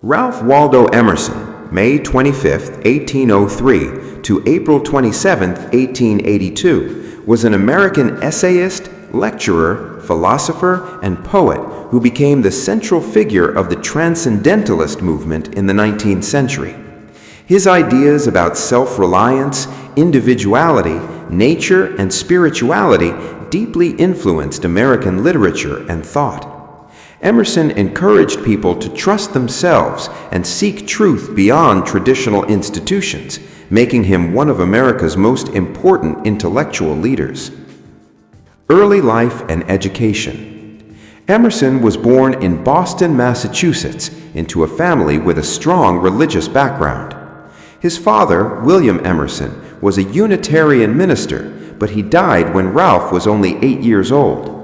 Ralph Waldo Emerson, May 25, 1803 to April 27, 1882, was an American essayist, lecturer, philosopher, and poet who became the central figure of the Transcendentalist movement in the 19th century. His ideas about self-reliance, individuality, nature, and spirituality deeply influenced American literature and thought. Emerson encouraged people to trust themselves and seek truth beyond traditional institutions, making him one of America's most important intellectual leaders. Early life and education. Emerson was born in Boston, Massachusetts, into a family with a strong religious background. His father, William Emerson, was a Unitarian minister, but he died when Ralph was only 8 years old.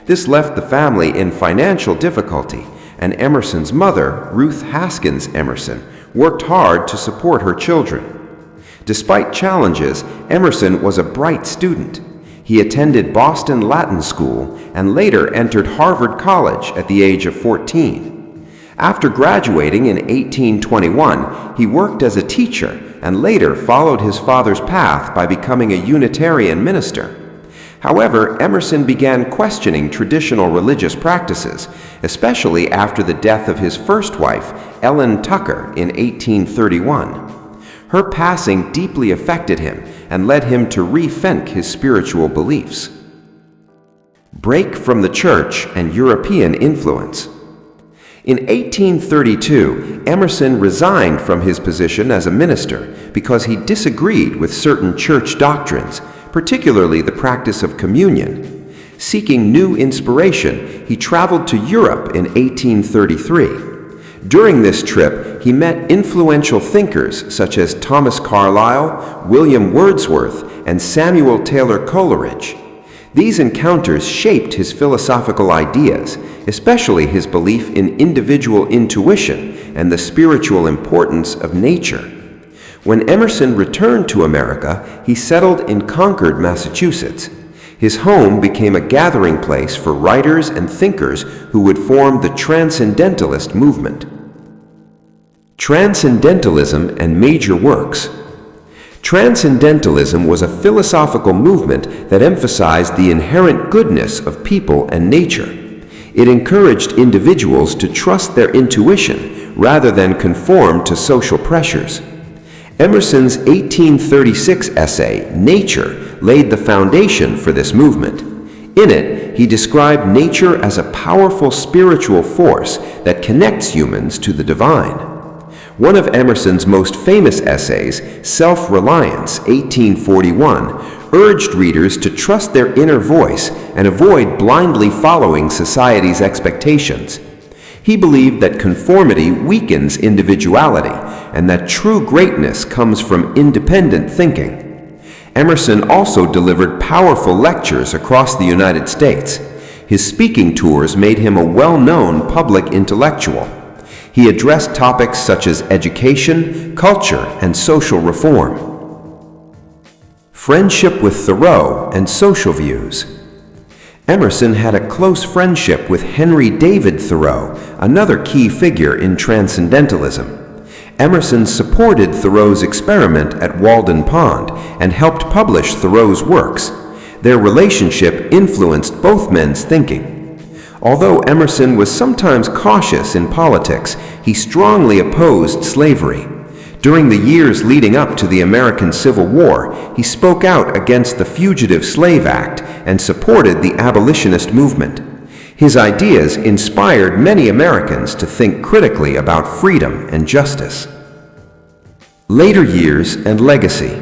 This left the family in financial difficulty, and Emerson's mother, Ruth Haskins Emerson, worked hard to support her children. Despite challenges, Emerson was a bright student. He attended Boston Latin School and later entered Harvard College at the age of 14. After graduating in 1821, he worked as a teacher and later followed his father's path by becoming a Unitarian minister. However, Emerson began questioning traditional religious practices, especially after the death of his first wife, Ellen Tucker, in 1831. Her passing deeply affected him and led him to rethink his spiritual beliefs. Break from the church and European influence. In 1832, Emerson resigned from his position as a minister because he disagreed with certain church doctrines, particularly the practice of communion. Seeking new inspiration, he traveled to Europe in 1833. During this trip, he met influential thinkers such as Thomas Carlyle, William Wordsworth, and Samuel Taylor Coleridge. These encounters shaped his philosophical ideas, especially his belief in individual intuition and the spiritual importance of nature. When Emerson returned to America, he settled in Concord, Massachusetts. His home became a gathering place for writers and thinkers who would form the Transcendentalist movement. Transcendentalism and major works. Transcendentalism was a philosophical movement that emphasized the inherent goodness of people and nature. It encouraged individuals to trust their intuition rather than conform to social pressures. Emerson's 1836 essay, Nature, laid the foundation for this movement. In it, he described nature as a powerful spiritual force that connects humans to the divine. One of Emerson's most famous essays, Self-Reliance, 1841, urged readers to trust their inner voice and avoid blindly following society's expectations. He believed that conformity weakens individuality and that true greatness comes from independent thinking. Emerson also delivered powerful lectures across the United States. His speaking tours made him a well-known public intellectual. He addressed topics such as education, culture, and social reform. Friendship with Thoreau and social views. Emerson had a close friendship with Henry David Thoreau, another key figure in Transcendentalism. Emerson supported Thoreau's experiment at Walden Pond and helped publish Thoreau's works. Their relationship influenced both men's thinking. Although Emerson was sometimes cautious in politics, he strongly opposed slavery. During the years leading up to the American Civil War, he spoke out against the Fugitive Slave Act and supported the abolitionist movement. His ideas inspired many Americans to think critically about freedom and justice. Later years and legacy.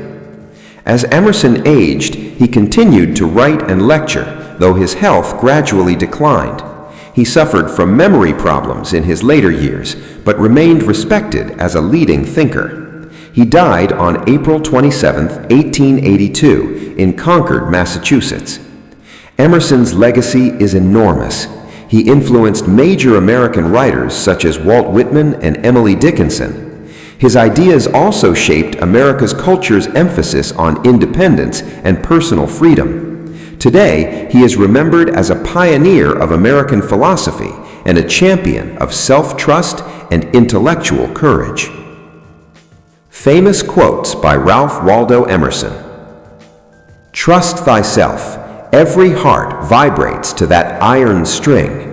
As Emerson aged, he continued to write and lecture, though his health gradually declined. He suffered from memory problems in his later years, but remained respected as a leading thinker. He died on April 27, 1882, in Concord, Massachusetts. Emerson's legacy is enormous. He influenced major American writers such as Walt Whitman and Emily Dickinson. His ideas also shaped America's culture's emphasis on independence and personal freedom. Today, he is remembered as a pioneer of American philosophy and a champion of self-trust and intellectual courage. Famous quotes by Ralph Waldo Emerson. Trust thyself. Every heart vibrates to that iron string.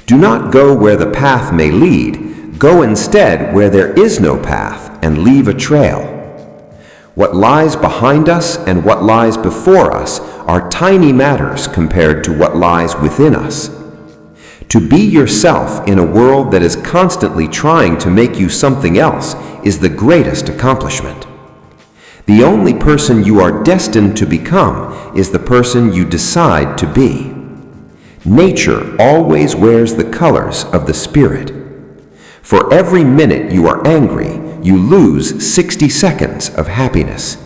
Do not go where the path may lead. Go instead where there is no path and leave a trail. What lies behind us and what lies before us are tiny matters compared to what lies within us. To be yourself in a world that is constantly trying to make you something else is the greatest accomplishment. The only person you are destined to become is the person you decide to be. Nature always wears the colors of the spirit. For every minute you are angry, you lose 60 seconds of happiness.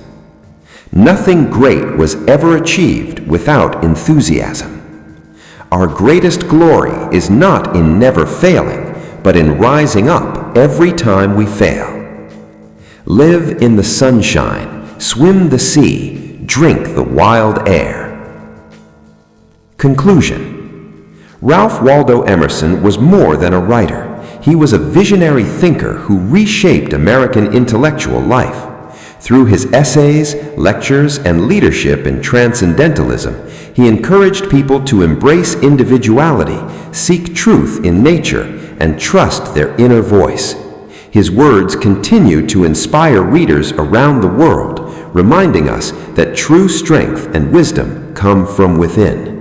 Nothing great was ever achieved without enthusiasm. Our greatest glory is not in never failing, but in rising up every time we fail. Live in the sunshine, swim the sea, drink the wild air. Conclusion. Ralph Waldo Emerson was more than a writer. He was a visionary thinker who reshaped American intellectual life. Through his essays, lectures, and leadership in Transcendentalism, he encouraged people to embrace individuality, seek truth in nature, and trust their inner voice. His words continue to inspire readers around the world, reminding us that true strength and wisdom come from within.